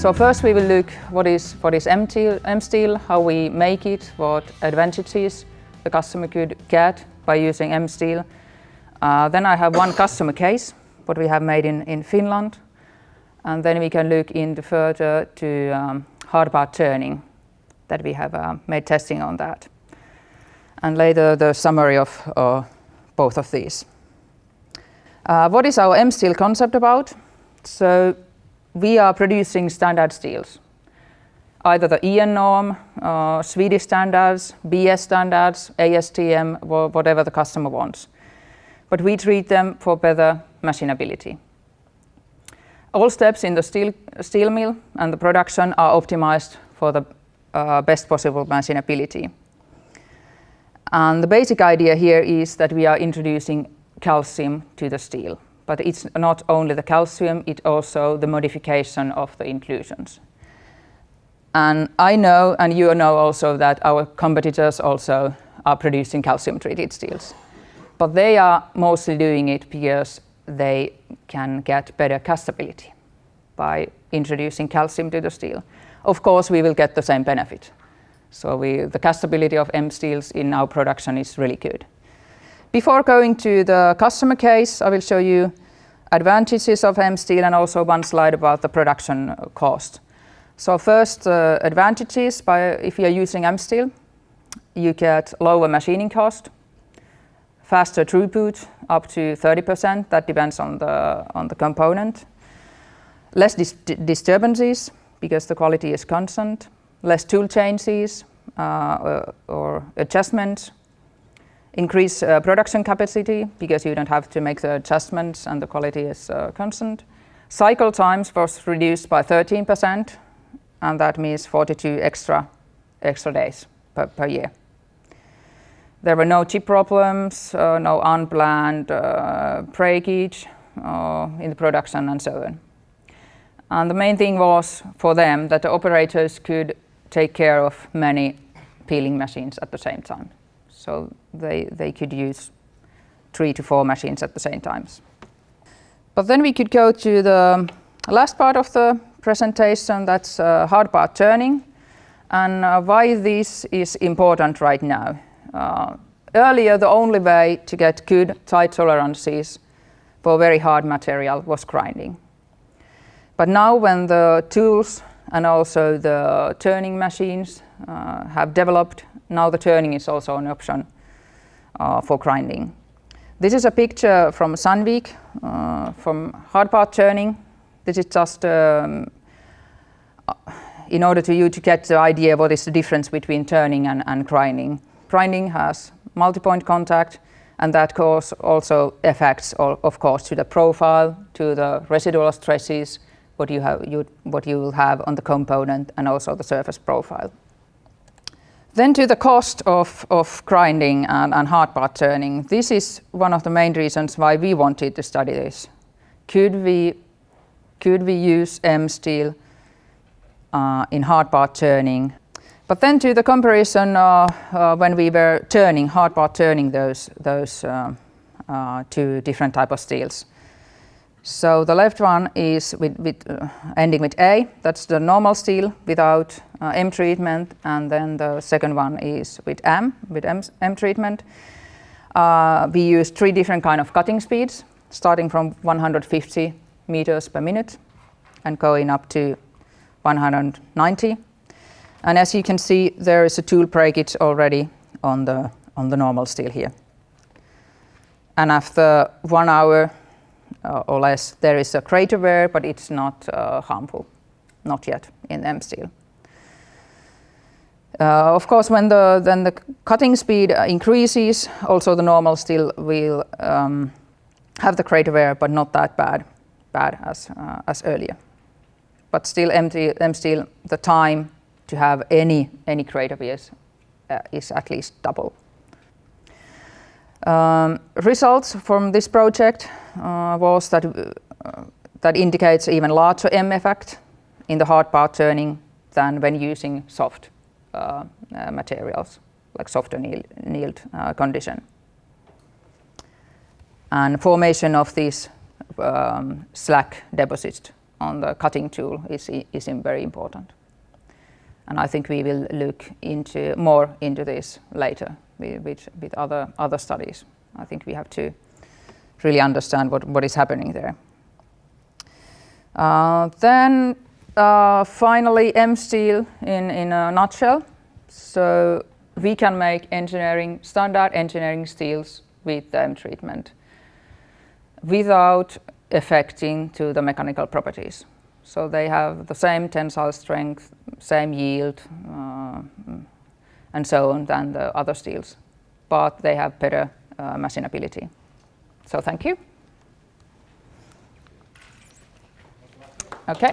So first we will look what is M-steel, how we make it, what advantages the customer could get by using M-steel. Then I have one customer case, what we have made in Finland. And then we can look into further to hard part turning, that we have made testing on that. And later the summary of both of these. What is our M-steel concept about? So we are producing standard steels, either the EN norm, Swedish standards, BS standards, ASTM, or whatever the customer wants. But we treat them for better machinability. All steps in the steel mill and the production are optimized for the best possible machinability. And the basic idea here is that we are introducing calcium to the steel. But it's not only the calcium, it's also the modification of the inclusions. And I know, and you know also, that our competitors also are producing calcium-treated steels. But they are mostly doing it because they can get better castability by introducing calcium to the steel. Of course, we will get the same benefit. So the castability of M-steels in our production is really good. Before going to the customer case, I will show you advantages of M-steel and also one slide about the production cost. So first, advantages if you are using M-steel, you get lower machining cost, faster throughput, up to 30%, that depends on the component. Less disturbances, because the quality is constant. Less tool changes or adjustments. Increase production capacity, because you don't have to make the adjustments and the quality is constant. Cycle times was reduced by 13%, and that means 42 extra days per year. There were no chip problems, no unplanned breakage in the production and so on. And the main thing was for them that the operators could take care of many peeling machines at the same time. So they could use 3 to 4 machines at the same time. But then we could go to the last part of the presentation, that's hard part turning, and why this is important right now. Earlier, the only way to get good tight tolerances for very hard material was grinding. But now when the tools and also the turning machines have developed, now the turning is also an option for grinding. This is a picture from Sandvik from hard part turning. This is just in order to you to get the idea what is the difference between turning and grinding. Grinding has multi-point contact, and that also affects, of course, to the profile, to the residual stresses, what you will have on the component, and also the surface profile. Then to the cost of grinding and hard part turning. This is one of the main reasons why we wanted to study this. Could we use M-steel in hard part turning? But then to the comparison when we were hard part turning those two different type of steels. So the left one is ending with A, that's the normal steel without M treatment, and then the second one is with M treatment. We use 3 different kind of cutting speeds, starting from 150 meters per minute and going up to 190. And as you can see, there is a tool breakage already on the normal steel here. And after 1 hour or less, there is a crater wear, but it's not harmful, not yet in M-steel. Of course, when the cutting speed increases, also the normal steel will have the crater wear, but not that bad as earlier. But still, M-steel, the time to have any crater wears is at least double. Results from this project was that indicates even larger M effect in the hard part turning than when using soft materials, like soft annealed condition. And formation of these slag deposits on the cutting tool is very important. And I think we will look more into this later with other studies. I think we have to really understand what is happening there. Then finally, M-Steel in a nutshell. So we can make standard engineering steels with the M-treatment without affecting to the mechanical properties. So they have the same tensile strength, same yield, and so on than the other steels, but they have better machinability. So thank you. Okay.